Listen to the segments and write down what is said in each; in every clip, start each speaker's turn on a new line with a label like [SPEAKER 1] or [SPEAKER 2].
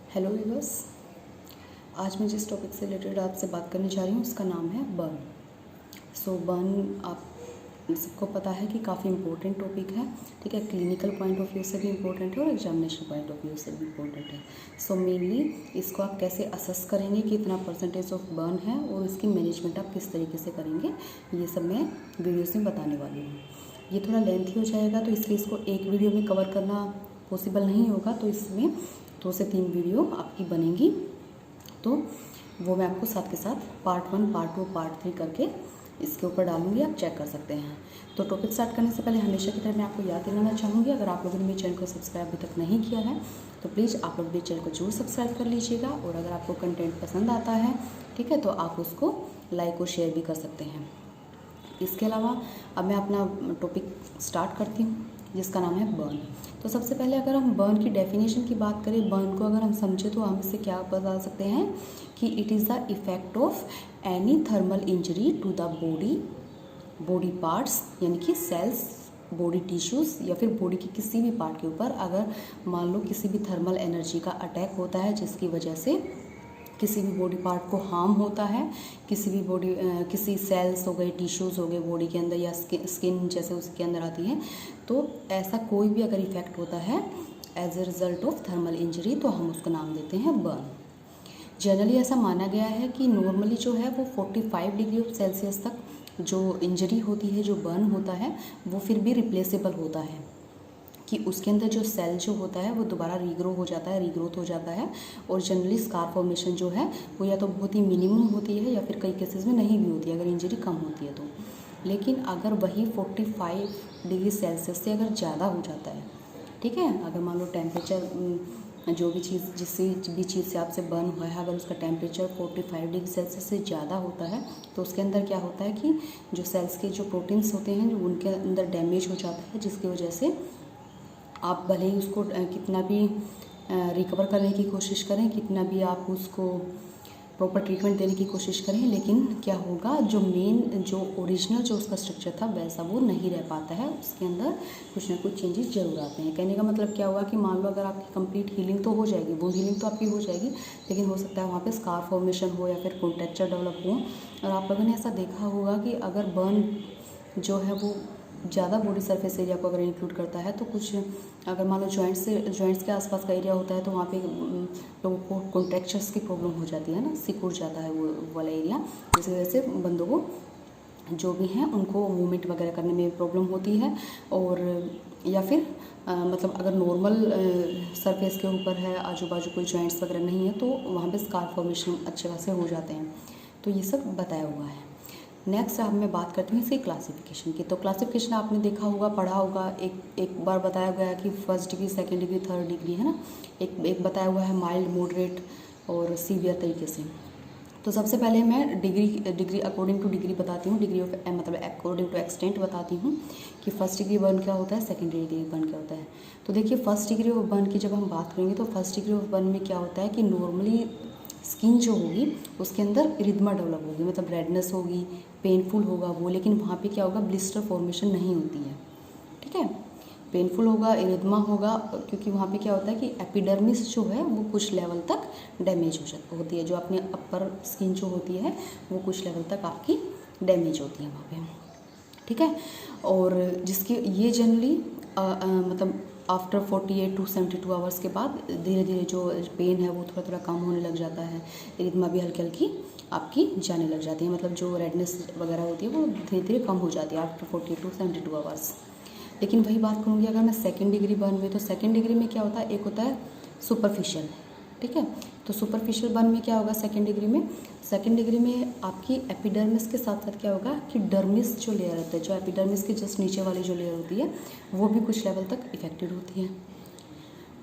[SPEAKER 1] Hello viewers, आज मैं जिस टॉपिक से रिलेटेड आपसे बात करने जा रही हूँ उसका नाम है बर्न। बर्न आप सबको पता है कि काफ़ी इम्पोर्टेंट टॉपिक है, ठीक है। क्लिनिकल पॉइंट ऑफ व्यू से भी इम्पोर्टेंट है और एग्जामिनेशन पॉइंट ऑफ व्यू से भी इम्पोर्टेंट है। मेनली इसको आप कैसे असेस करेंगे कि इतना परसेंटेज ऑफ बर्न है और इसकी मैनेजमेंट आप किस तरीके से करेंगे, ये सब मैं वीडियोज़ में बताने वाली हूँ। ये थोड़ा लेंथी हो जाएगा तो इसलिए इसको एक वीडियो में कवर करना पॉसिबल नहीं होगा, तो इसमें 2 से 3 वीडियो आपकी बनेंगी, तो वो मैं आपको साथ के साथ पार्ट 1, पार्ट 2, पार्ट 3 करके इसके ऊपर डालूंगी, आप चेक कर सकते हैं। तो टॉपिक स्टार्ट करने से पहले हमेशा की तरह मैं आपको याद दिलाना चाहूँगी, अगर आप लोगों ने मेरे चैनल को सब्सक्राइब अभी तक नहीं किया है तो प्लीज़ आप लोग मेरे चैनल को जरूर सब्सक्राइब कर लीजिएगा, और अगर आपको कंटेंट पसंद आता है, ठीक है, तो आप उसको लाइक और शेयर भी कर सकते हैं। इसके अलावा अब मैं अपना टॉपिक स्टार्ट करती हूँ जिसका नाम है बर्न। तो सबसे पहले अगर हम बर्न की डेफिनेशन की बात करें, बर्न को अगर हम समझें तो हम इससे क्या बता सकते हैं कि it is the effect of any thermal injury to the body parts, यानी कि सेल्स, बॉडी टिश्यूज़ या फिर बॉडी के किसी भी पार्ट के ऊपर अगर मान लो किसी भी थर्मल एनर्जी का अटैक होता है जिसकी वजह से किसी भी बॉडी पार्ट को हार्म होता है, किसी सेल्स हो गए, टिश्यूज़ हो गए बॉडी के अंदर, या स्किन जैसे उसके अंदर आती है, तो ऐसा कोई भी अगर इफेक्ट होता है as a result of thermal injury तो हम उसका नाम देते हैं बर्न। जनरली ऐसा माना गया है कि नॉर्मली जो है वो 45 डिग्री ऑफ सेल्सियस तक जो इंजरी होती है, जो बर्न होता है, वो फिर भी रिप्लेसेबल होता है, कि उसके अंदर जो सेल जो होता है वो दोबारा रीग्रोथ हो जाता है, और जनरली स्कार फॉर्मेशन जो है वो या तो बहुत ही मिनिमम होती है या फिर कई केसेस में नहीं भी होती है अगर इंजरी कम होती है तो। लेकिन अगर वही 45 डिग्री सेल्सियस से अगर ज़्यादा हो जाता है, ठीक है, अगर मान लो टेम्परेचर जो भी चीज़ जिस भी चीज़ से आपसे बर्न हुआ है, अगर उसका टेम्परेचर 45 डिग्री सेल्सियस से ज़्यादा होता है तो उसके अंदर क्या होता है कि जो सेल्स के जो प्रोटीन्स होते हैं जो उनके अंदर डैमेज हो जाता है, जिसकी वजह से आप भले ही उसको कितना भी रिकवर करने की कोशिश करें, कितना भी आप उसको प्रॉपर ट्रीटमेंट देने की कोशिश करें, लेकिन क्या होगा, जो मेन जो ओरिजिनल जो उसका स्ट्रक्चर था वैसा वो नहीं रह पाता है, उसके अंदर कुछ ना कुछ चेंजेस जरूर आते हैं। कहने का मतलब क्या हुआ कि मान लो अगर आपकी कंप्लीट हीलिंग तो हो जाएगी, वो हीलिंग तो आपकी हो जाएगी, लेकिन हो सकता है वहाँ पे स्कार फॉर्मेशन हो या फिर कॉन्ट्रैक्चर डेवलप हो। और आप लोगों ने ऐसा देखा होगा कि अगर बर्न जो है वो ज़्यादा बॉडी सरफेस एरिया को अगर इंक्लूड करता है तो कुछ अगर मान लो जॉइंट्स के आसपास का एरिया होता है तो वहाँ पे लोगों को कॉन्ट्रैक्चर्स की प्रॉब्लम हो जाती है ना, सिकुड़ जाता है वो वाला एरिया, जिसकी वजह से बंदों को जो भी हैं उनको मूवमेंट वगैरह करने में प्रॉब्लम होती है। और या फिर मतलब अगर नॉर्मल सरफेस के ऊपर है, आजू बाजू कोई जॉइंट्स वगैरह नहीं है, तो वहाँ पे स्कार फॉर्मेशन अच्छे खासे हो जाते हैं। तो ये सब बताया हुआ है। नेक्स्ट अब मैं बात करती हूँ इसकी क्लासिफिकेशन की। तो क्लासिफिकेशन आपने देखा होगा, पढ़ा होगा, एक बार बताया गया कि first degree, second degree, third degree, है ना। एक बताया हुआ है माइल्ड, मॉडरेट और सीवियर तरीके से। तो सबसे पहले मैं डिग्री अकॉर्डिंग टू डिग्री बताती हूँ, डिग्री ऑफ मतलब अकॉर्डिंग टू एक्सटेंट बताती हूँ कि फर्स्ट डिग्री बर्न क्या होता है, सेकेंड डिग्री बर्न क्या होता है। तो देखिए, फर्स्ट डिग्री ऑफ बर्न की जब हम बात करेंगे तो फर्स्ट डिग्री ऑफ बर्न में क्या होता है कि नॉर्मली स्किन जो होगी उसके अंदर इरिथमा डेवलप होगी, मतलब रेडनेस होगी, पेनफुल होगा वो, लेकिन वहाँ पे क्या होगा, ब्लिस्टर फॉर्मेशन नहीं होती है, ठीक है। पेनफुल होगा, इरिथमा होगा, क्योंकि वहाँ पे क्या होता है कि एपिडर्मिस जो है वो कुछ लेवल तक डैमेज होती है, जो अपने अपर स्किन जो होती है वो कुछ लेवल तक आपकी डैमेज होती है वहाँ पे, ठीक है। और जिसकी ये जनरली मतलब आफ्टर 48 to 72 आवर्स के बाद धीरे धीरे जो पेन है वो थोड़ा थोड़ा कम होने लग जाता है, इरिथमा भी हल्की हल्की आपकी जाने लग जाती है, मतलब जो रेडनेस वगैरह होती है वो धीरे धीरे कम हो जाती है आफ्टर 48 to 72 आवर्स। लेकिन वही बात करूँगी अगर मैं सेकेंड डिग्री बर्न में, तो सेकेंड डिग्री में क्या होता है, एक होता है सुपरफिशियल, ठीक है। तो सुपरफिशियल बर्न में क्या होगा, सेकेंड डिग्री में आपकी एपिडर्मिस के साथ साथ क्या होगा कि डर्मिस जो लेयर होता है, जो एपिडर्मिस के जस्ट नीचे वाली जो लेयर होती है वो भी कुछ लेवल तक इफेक्टेड होती है।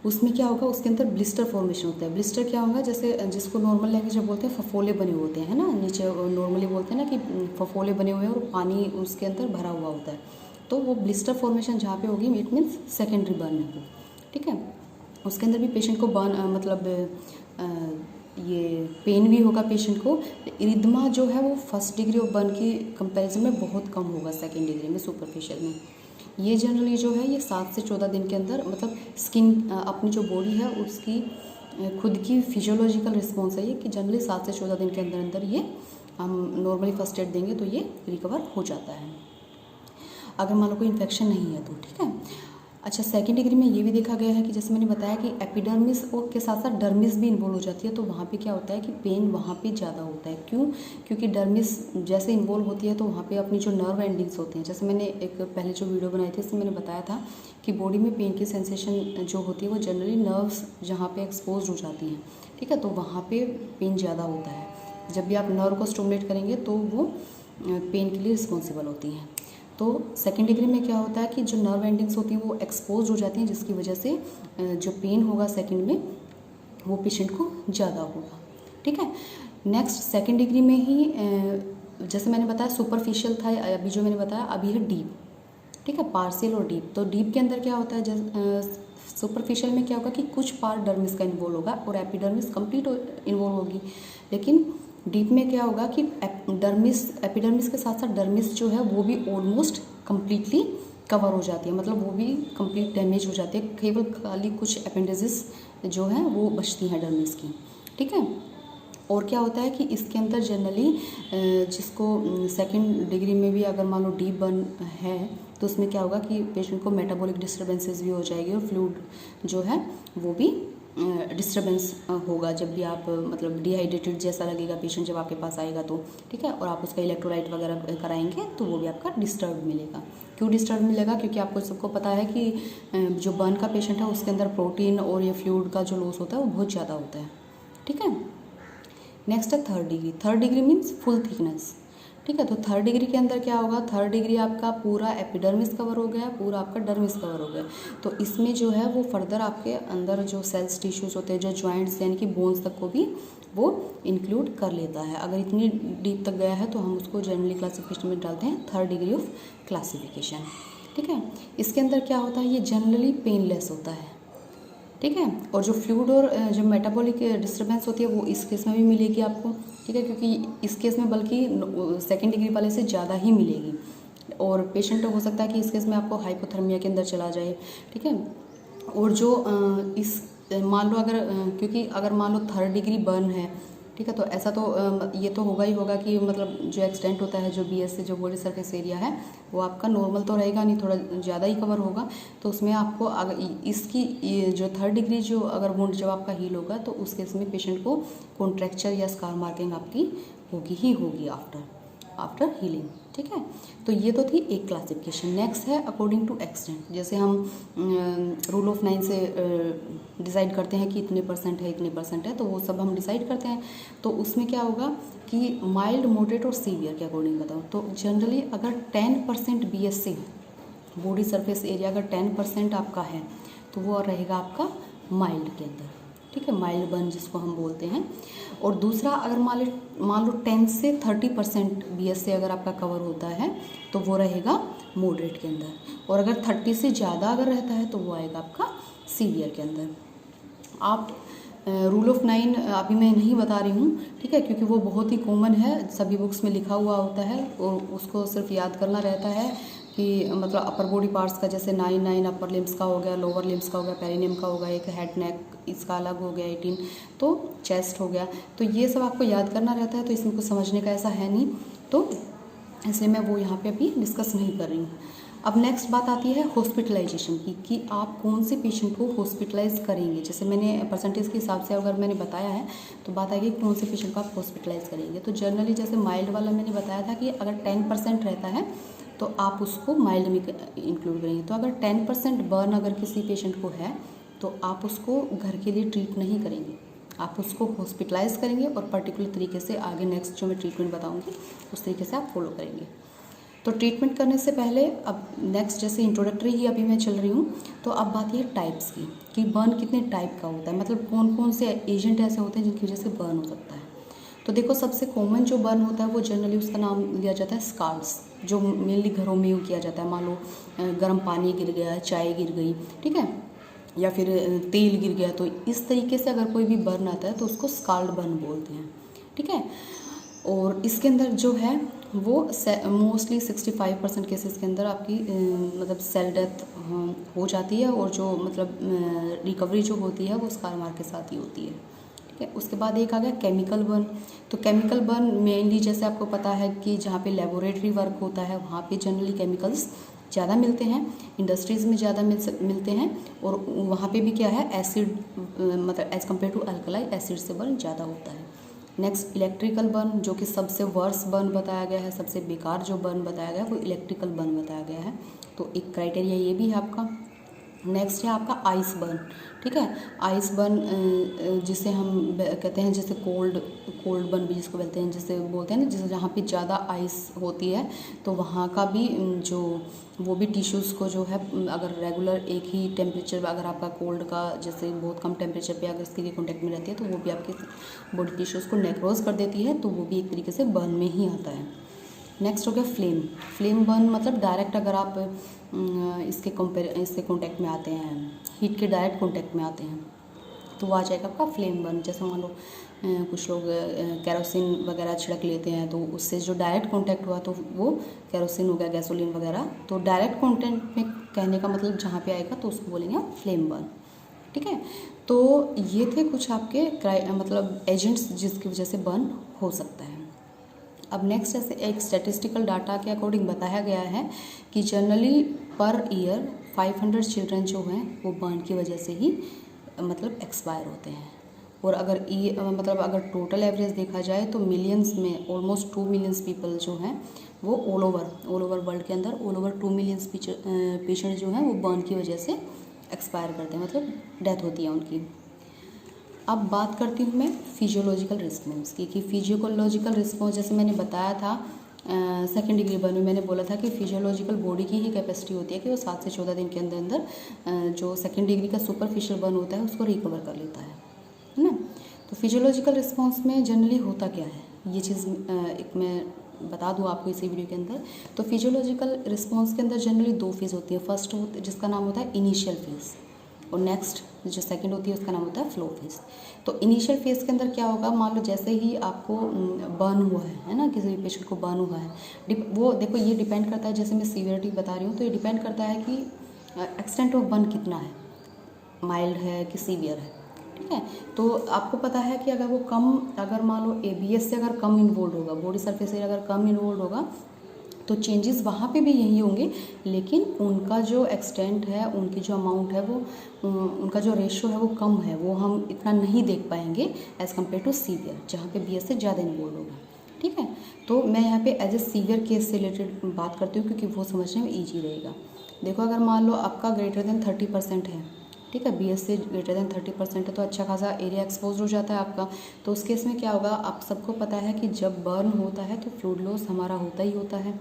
[SPEAKER 1] उसमें क्या होगा, उसके अंदर ब्लिस्टर फॉर्मेशन होता है। ब्लिस्टर क्या होगा, जैसे जिसको नॉर्मल लैंग्वेज में बोलते हैं फफोले बने होते हैं, है ना, नीचे नॉर्मली बोलते हैं ना कि फफोले बने हुए हैं और पानी उसके अंदर भरा हुआ होता है, तो वो ब्लिस्टर फॉर्मेशन जहाँ पे होगी इट मीन्स सेकेंडरी बर्न है वो, ठीक है। उसके अंदर भी पेशेंट को बर्न मतलब ये पेन भी होगा पेशेंट को। इरिथमा जो है वो फर्स्ट डिग्री ऑफ बर्न की कंपैरिजन में बहुत कम होगा सेकेंड डिग्री में, सुपरफिशियल में। ये जनरली जो है ये 7 से 14 दिन के अंदर मतलब स्किन अपनी जो बॉडी है उसकी खुद की फिजियोलॉजिकल रिस्पॉन्स है ये कि जनरली 7 से 14 दिन के अंदर अंदर ये हम नॉर्मली फर्स्ट एड देंगे तो ये रिकवर हो जाता है, अगर मान लो कोई इन्फेक्शन नहीं है तो, ठीक है। अच्छा, सेकंड डिग्री में ये भी देखा गया है कि जैसे मैंने बताया कि एपिडर्मिस और के साथ साथ डर्मिस भी इन्वॉल्व हो जाती है, तो वहाँ पे क्या होता है कि पेन वहाँ पे ज़्यादा होता है। क्यों? क्योंकि डर्मिस जैसे इन्वॉल्व होती है तो वहाँ पे अपनी जो नर्व एंडिंग्स होती हैं, जैसे मैंने एक पहले जो वीडियो बनाई थी इसमें मैंने बताया था कि बॉडी में पेन की सेंसेशन जो होती है वो जनरली नर्व्स जहाँ पर एक्सपोज हो जाती हैं, ठीक है, तो वहाँ पर पेन ज़्यादा होता है। जब भी आप नर्व को स्टिमुलेट करेंगे तो वो पेन के लिए रिस्पॉन्सिबल होती हैं। तो सेकेंड डिग्री में क्या होता है कि जो नर्व एंडिंग्स होती हैं वो एक्सपोज हो जाती हैं, जिसकी वजह से जो पेन होगा सेकेंड में वो पेशेंट को ज़्यादा होगा, ठीक है। नेक्स्ट सेकेंड डिग्री में ही जैसे मैंने बताया सुपरफिशियल था, अभी जो मैंने बताया अभी है डीप, ठीक है, पार्शियल और डीप। तो डीप के अंदर क्या होता है, सुपरफिशियल में क्या होगा कि कुछ पार्ट डर्मिस का इन्वॉल्व होगा और एपिडर्मिस कंप्लीट इन्वॉल्व होगी, लेकिन डीप में क्या होगा कि एपिडर्मिस के साथ साथ डर्मिस जो है वो भी ऑलमोस्ट कम्प्लीटली कवर हो जाती है, मतलब वो भी कंप्लीट डैमेज हो जाती है, केवल खाली कुछ अपेंडिसेस जो है वो बचती हैं डर्मिस की, ठीक है। और क्या होता है कि इसके अंदर जनरली जिसको सेकंड डिग्री में भी अगर मान लो डीप बर्न है तो उसमें क्या होगा कि पेशेंट को मेटाबॉलिक डिस्टर्बेंसेस भी हो जाएगी और फ्लूइड जो है वो भी डिस्टर्बेंस होगा। जब भी आप मतलब डिहाइड्रेटेड जैसा लगेगा पेशेंट जब आपके पास आएगा तो, ठीक है, और आप उसका इलेक्ट्रोलाइट वगैरह कराएंगे तो वो भी आपका डिस्टर्ब मिलेगा। क्यों डिस्टर्ब मिलेगा? क्योंकि आपको सबको पता है कि जो बर्न का पेशेंट है उसके अंदर प्रोटीन और ये फ्लूइड का जो लॉस होता है वो बहुत ज़्यादा होता है, ठीक है। नेक्स्ट है third degree. Third degree means full thickness, ठीक है। तो थर्ड डिग्री के अंदर क्या होगा, थर्ड डिग्री आपका पूरा एपिडर्मिस कवर हो गया, पूरा आपका डर्मिस कवर हो गया। तो इसमें जो है वो फर्दर आपके अंदर जो सेल्स टिश्यूज़ होते हैं, जो जॉइंट्स यानी कि बोन्स तक को भी वो इंक्लूड कर लेता है। अगर इतनी डीप तक गया है तो हम उसको जनरली क्लासिफिकेशन में डालते हैं थर्ड डिग्री ऑफ क्लासिफिकेशन, ठीक है। इसके अंदर क्या होता है, ये जनरली पेनलेस होता है, ठीक है। और जो फ्लूइड और जो मेटाबॉलिक डिस्टर्बेंस होती है वो इस केस में भी मिलेगी आपको, ठीक है, क्योंकि इस केस में बल्कि सेकेंड डिग्री वाले से ज़्यादा ही मिलेगी। और पेशेंट हो सकता है कि इस केस में आपको हाइपोथर्मिया के अंदर चला जाए, ठीक है। और जो इस मान लो अगर क्योंकि अगर मान लो थर्ड डिग्री बर्न है, ठीक है, तो ऐसा तो ये तो होगा ही होगा कि मतलब जो एक्सटेंट होता है जो BS से जो बॉडी सरफेस एरिया है वो आपका नॉर्मल तो रहेगा नहीं, थोड़ा ज़्यादा ही कवर होगा। तो उसमें आपको अगर इसकी जो थर्ड डिग्री जो अगर वुंड जब आपका हील होगा तो उस केस में पेशेंट को कॉन्ट्रैक्चर या स्कार मार्किंग आपकी होगी ही होगी आफ्टर हीलिंग, ठीक है। तो ये तो थी एक क्लासिफिकेशन। नेक्स्ट है अकॉर्डिंग टू एक्सटेंट। जैसे हम रूल ऑफ 9 से डिसाइड करते हैं कि इतने परसेंट है इतने परसेंट है, तो वो सब हम डिसाइड करते हैं। तो उसमें क्या होगा कि माइल्ड, मॉडरेट और सीवियर के अकॉर्डिंग बताओ तो जनरली अगर 10% BSC बॉडी सरफेस एरिया अगर 10% आपका है तो वो रहेगा आपका माइल्ड के अंदर, ठीक है, माइल्ड बर्न जिसको हम बोलते हैं। और दूसरा अगर मान लो 10 से 30% BSC अगर आपका कवर होता है तो वो रहेगा मॉडरेट के अंदर। और अगर 30 से ज़्यादा अगर रहता है तो वो आएगा आपका सीवियर के अंदर। आप रूल ऑफ 9 अभी मैं नहीं बता रही हूँ, ठीक है, क्योंकि वो बहुत ही कॉमन है, सभी बुक्स में लिखा हुआ होता है और उसको सिर्फ याद करना रहता है कि मतलब अपर बॉडी पार्ट्स का जैसे 9 अपर लिम्स का हो गया, लोअर लिम्स का हो गया, पेरिनियम का हो गया, एक हेड नेक इसका अलग हो गया 18, तो चेस्ट हो गया, तो ये सब आपको याद करना रहता है। तो इसमें कुछ समझने का ऐसा है नहीं, तो इसलिए मैं वो यहाँ पे अभी डिस्कस नहीं कर रही हूँ। अब नेक्स्ट बात आती है हॉस्पिटलाइजेशन की कि आप कौन से पेशेंट को हॉस्पिटलाइज करेंगे। जैसे मैंने परसेंटेज के हिसाब से अगर मैंने बताया है तो बात आएगी कौन से पेशेंट को आप हॉस्पिटलाइज करेंगे। तो जनरली जैसे माइल्ड वाला मैंने बताया था कि अगर 10% रहता है तो आप उसको माइल्ड में इंक्लूड करेंगे। तो अगर 10% बर्न अगर किसी पेशेंट को है तो आप उसको घर के लिए ट्रीट नहीं करेंगे, आप उसको हॉस्पिटलाइज करेंगे और पर्टिकुलर तरीके से आगे नेक्स्ट जो मैं ट्रीटमेंट बताऊंगी उस तरीके से आप फॉलो करेंगे। तो ट्रीटमेंट करने से पहले अब नेक्स्ट जैसे इंट्रोडक्टरी ही अभी मैं चल रही हूँ, तो अब बात ये टाइप्स की कि बर्न कितने टाइप का होता है, मतलब कौन कौन से एजेंट ऐसे होते हैं जिनकी वजह से बर्न हो सकता है। तो देखो सबसे कॉमन जो बर्न होता है वो जनरली उसका नाम लिया जाता है स्कार्स, जो मेनली घरों में यूँ किया जाता है। मान लो गर्म पानी गिर गया, चाय गिर गई, ठीक है, या फिर तेल गिर गया, तो इस तरीके से अगर कोई भी बर्न आता है तो उसको स्काल्ड बर्न बोलते हैं, ठीक है। और इसके अंदर जो है वो मोस्टली 65% केसेस के अंदर आपकी मतलब सेल डेथ हो जाती है, और जो मतलब रिकवरी जो होती है वो स्कार मार्क के साथ ही होती है। ठीक है, उसके बाद एक आ गया केमिकल बर्न। तो केमिकल बर्न मेनली जैसे आपको पता है कि जहाँ पे लेबोरेटरी वर्क होता है वहाँ पे जनरली केमिकल्स ज़्यादा मिलते हैं, इंडस्ट्रीज़ में ज़्यादा मिलते हैं, और वहाँ पे भी क्या है एसिड मतलब as compare to alkali acid से बर्न ज़्यादा होता है। नेक्स्ट इलेक्ट्रिकल बर्न, जो कि सबसे वर्स बर्न बताया गया है, सबसे बेकार जो बर्न बताया गया है वो इलेक्ट्रिकल बर्न बताया गया है। तो एक क्राइटेरिया ये भी है आपका। नेक्स्ट है आपका आइस बर्न। ठीक है, आइस बर्न जिसे हम कहते हैं, जैसे कोल्ड बर्न भी जिसको बोलते हैं, जिसे बोलते हैं ना, जैसे जहाँ पे ज़्यादा आइस होती है तो वहाँ का भी जो वो भी टिश्यूज़ को जो है, अगर रेगुलर एक ही टेम्परेचर अगर आपका कोल्ड का जैसे बहुत कम टेम्परेचर पे अगर स्किन के कॉन्टैक्ट में रहती है तो वो भी आपके बॉडी टिश्यूज़ को नेक्रोज कर देती है, तो वो भी एक तरीके से बर्न में ही आता है। नेक्स्ट हो गया फ्लेम बर्न, मतलब डायरेक्ट अगर आप इसके कॉन्टैक्ट में आते हैं, हीट के डायरेक्ट कॉन्टैक्ट में आते हैं तो वो आ जाएगा आपका फ्लेम बर्न। जैसे मान लो कुछ लोग केरोसिन वगैरह छिड़क लेते हैं तो उससे जो डायरेक्ट कांटेक्ट हुआ तो वो केरोसिन हो गया, गैसोलीन वगैरह, तो डायरेक्ट कांटेक्ट में कहने का मतलब जहाँ पे आएगा तो उसको बोलेंगे फ्लेम बर्न। ठीक है, तो ये थे कुछ आपके मतलब एजेंट्स जिसकी वजह से बर्न हो सकता है। अब नेक्स्ट ऐसे एक स्टैटिस्टिकल डाटा के अकॉर्डिंग बताया गया है कि जनरली पर ईयर 500 चिल्ड्रन जो हैं वो बर्न की वजह से ही मतलब एक्सपायर होते हैं। और अगर मतलब अगर टोटल एवरेज देखा जाए तो मिलियंस में ऑलमोस्ट 2 मिलियंस पीपल जो हैं वो ऑल ओवर वर्ल्ड के अंदर ऑल ओवर 2 मिलियंस पेशेंट जो हैं वो बर्न की वजह से एक्सपायर करते हैं, मतलब डेथ होती है उनकी। अब बात करती हूँ मैं फिजियोलॉजिकल रिस्पॉन्स की, कि फिजियोलॉजिकल रिस्पॉन्स जैसे मैंने बताया था सेकेंड डिग्री बर्न में मैंने बोला था कि फिजियोलॉजिकल बॉडी की ही कैपेसिटी होती है कि वो 7 से 14 दिन के अंदर अंदर जो सेकेंड डिग्री का सुपरफिशियल बर्न होता है उसको रिकवर कर लेता है ना। तो फिजियोलॉजिकल रिस्पॉन्स में जनरली होता क्या है, ये चीज़ एक मैं बता दूँ आपको इसी वीडियो के अंदर। तो फिजियोलॉजिकल रिस्पॉन्स के अंदर जनरली 2 फेज़ होती है। फर्स्ट जिसका नाम होता है इनिशियल फेज़, और नेक्स्ट जो सेकंड होती है उसका नाम होता है फ्लो फेज़। तो इनिशियल फेज़ के अंदर क्या होगा, मान लो जैसे ही आपको बर्न हुआ है ना, किसी भी पेशेंट को बर्न हुआ है, वो देखो ये डिपेंड करता है, जैसे मैं सीवियरिटी बता रही हूँ तो ये डिपेंड करता है कि एक्सटेंट ऑफ बर्न कितना है, माइल्ड है कि सीवियर है। ठीक है, तो आपको पता है कि अगर वो कम, अगर मान लो ABS से अगर कम इन्वॉल्व होगा, बॉडी सरफेस एरिया अगर कम इन्वॉल्व होगा तो चेंजेस वहाँ पे भी यही होंगे, लेकिन उनका जो एक्सटेंट है, उनकी जो अमाउंट है, वो उनका जो रेशियो है वो कम है, वो हम इतना नहीं देख पाएंगे एज़ कम्पेयर टू सीवियर जहाँ पे BS से ज़्यादा इन्वॉल्व होगा। ठीक है, तो मैं यहाँ पे एज ए सीवियर केस से रिलेटेड बात करती हूँ क्योंकि वो समझने में ईजी रहेगा। देखो अगर मान लो आपका ग्रेटर देन 30% है, ठीक है, BS से ग्रेटर देन 30% है तो अच्छा खासा एरिया एक्सपोज हो जाता है आपका। तो उस केस में क्या होगा, आप सबको पता है कि जब बर्न होता है तो फ्लूइड लॉस हमारा होता ही होता है।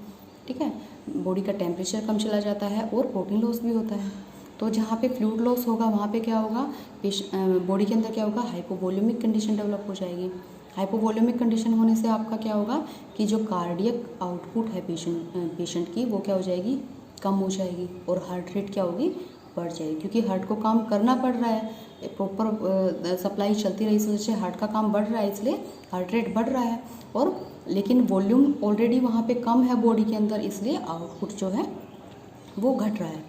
[SPEAKER 1] ठीक है, बॉडी का टेम्परेचर कम चला जाता है और प्रोटीन लॉस भी होता है। तो जहाँ पे फ्लूइड लॉस होगा वहाँ पे क्या होगा, बॉडी के अंदर क्या होगा, हाइपोवॉल्यूमिक कंडीशन डेवलप हो जाएगी। हाइपोवॉल्यूमिक कंडीशन होने से आपका क्या होगा कि जो कार्डियक आउटपुट है पेशेंट की वो क्या हो जाएगी, कम हो जाएगी, और हार्ट रेट क्या होगी, बढ़ जाएगी, क्योंकि हार्ट को काम करना पड़ रहा है, प्रॉपर सप्लाई चलती रही, इस वजह से हार्ट का काम बढ़ रहा है, इसलिए हार्ट रेट बढ़ रहा है। और लेकिन वॉल्यूम ऑलरेडी वहाँ पे कम है बॉडी के अंदर, इसलिए आउटपुट जो है वो घट रहा है।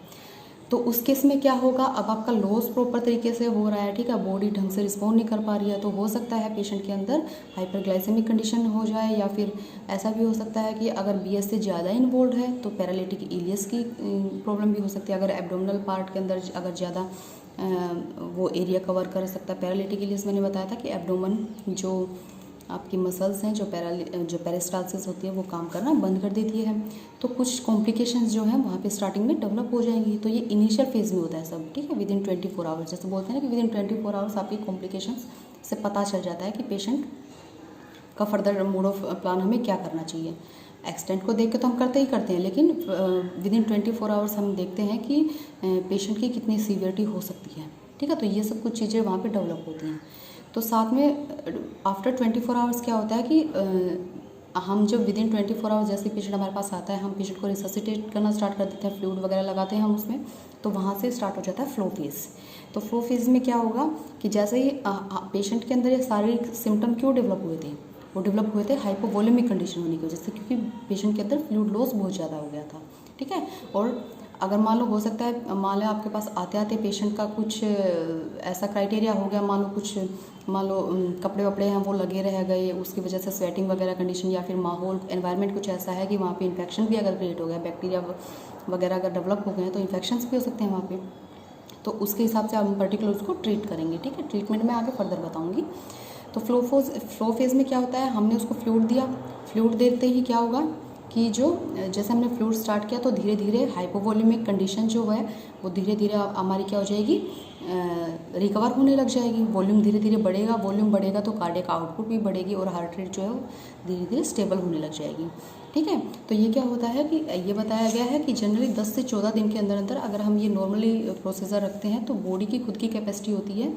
[SPEAKER 1] तो उस केस में क्या होगा, अब आपका लॉस प्रॉपर तरीके से हो रहा है, ठीक है, बॉडी ढंग से रिस्पॉन्ड नहीं कर पा रही है, तो हो सकता है पेशेंट के अंदर हाइपरग्लाइसेमिक कंडीशन हो जाए, या फिर ऐसा भी हो सकता है कि अगर BS से ज़्यादा इन्वॉल्व है तो पैरालिटिक इलियस की प्रॉब्लम भी हो सकती है। अगर एब्डोमिनल पार्ट के अंदर अगर ज़्यादा वो एरिया कवर कर सकता है, पैरालिटिक इलियस मैंने बताया था कि एब्डोमन जो आपकी मसल्स हैं, जो पेरिस्टाल्सिस होती है वो काम करना बंद कर देती है, तो कुछ कॉम्प्लिकेशंस जो हैं वहाँ पे स्टार्टिंग में डेवलप हो जाएंगी। तो ये इनिशियल फेज़ में होता है सब, ठीक है, विदिन 24 आवर्स, जैसे बोलते हैं ना कि विदिन 24 आवर्स आपकी कॉम्प्लिकेशंस से पता चल जाता है कि पेशेंट का फर्दर मोड ऑफ प्लान हमें क्या करना चाहिए। एक्सटेंट को देख के तो हम करते ही करते हैं, लेकिन विदिन 24 आवर्स हम देखते हैं कि पेशेंट की कितनी सीवियरिटी हो सकती है। ठीक है, तो ये सब कुछ चीज़ें वहाँ पे डेवलप होती हैं। तो साथ में आफ्टर 24 आवर्स क्या होता है कि हम जब विदिन 24 आवर्स जैसे पेशेंट हमारे पास आता है, हम पेशेंट को रिससिटेट करना स्टार्ट कर देते हैं, फ्लूइड वगैरह लगाते हैं हम उसमें, तो वहाँ से स्टार्ट हो जाता है फ्लो फेज़। तो फ्लो फेज़ में क्या होगा कि जैसे ही पेशेंट के अंदर ये शारीरिक सिम्टम क्यों डेवलप हुए थे, वो डेवलप हुए थे हाइपोवोलेमिक कंडीशन होने की वजह से, क्योंकि पेशेंट के अंदर फ्लूइड लॉस बहुत ज़्यादा हो गया था, ठीक है। और अगर मान लो हो सकता है, मान लो आपके पास आते आते पेशेंट का कुछ ऐसा क्राइटेरिया हो गया, मान लो कुछ, मान लो कपड़े वपड़े हैं वो लगे रह गए, उसकी वजह से स्वेटिंग वगैरह कंडीशन, या फिर माहौल एनवायरनमेंट कुछ ऐसा है कि वहाँ पे इन्फेक्शन भी अगर क्रिएट हो गया, बैक्टीरिया वगैरह अगर डेवलप हो गए हैं तो इन्फेक्शंस भी हो सकते हैं वहाँ पे, तो उसके हिसाब से हम पर्टिकुलर उसको ट्रीट करेंगे, ठीक है। ट्रीटमेंट में आगे फर्दर बताऊँगी। तो फ्लो फेज़ में क्या होता है, हमने उसको फ्लूइड दिया, फ्लूइड देते ही क्या होगा कि जो जैसे हमने फ्लूइड स्टार्ट किया तो धीरे धीरे हाइपोवोलेमिक कंडीशन जो है वो धीरे धीरे हमारी क्या हो जाएगी, रिकवर होने लग जाएगी, वॉल्यूम धीरे धीरे बढ़ेगा, वॉल्यूम बढ़ेगा तो कार्डियक आउटपुट भी बढ़ेगी और हार्ट रेट जो है वो धीरे धीरे स्टेबल होने लग जाएगी, ठीक है। तो ये क्या होता है कि ये बताया गया है कि जनरली 10 से 14 दिन के अंदर अंदर अगर हम ये नॉर्मली प्रोसीजर रखते हैं तो बॉडी की खुद की कैपेसिटी होती है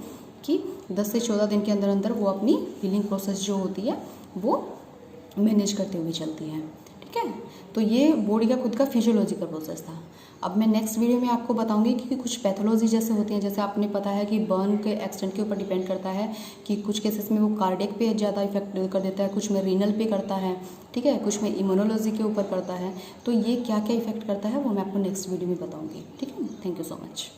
[SPEAKER 1] कि 10 से 14 दिन के अंदर अंदर वो अपनी हीलिंग प्रोसेस जो होती है वो मैनेज करते हुए चलती है, ठीक है। तो ये बॉडी का खुद का फिजियोलॉजिकल प्रोसेस था। अब मैं नेक्स्ट वीडियो में आपको बताऊंगी कि कुछ पैथोलॉजी जैसे होती हैं, जैसे आपने पता है कि बर्न के एक्सटेंट के ऊपर डिपेंड करता है कि कुछ केसेस में वो कार्डियक पे ज़्यादा इफेक्ट कर देता है, कुछ में रीनल पे करता है, ठीक है, कुछ में इम्यूनोलॉजी के ऊपर करता है। तो ये क्या क्या इफेक्ट करता है वो मैं आपको नेक्स्ट वीडियो में बताऊँगी, ठीक है। Thank you so much.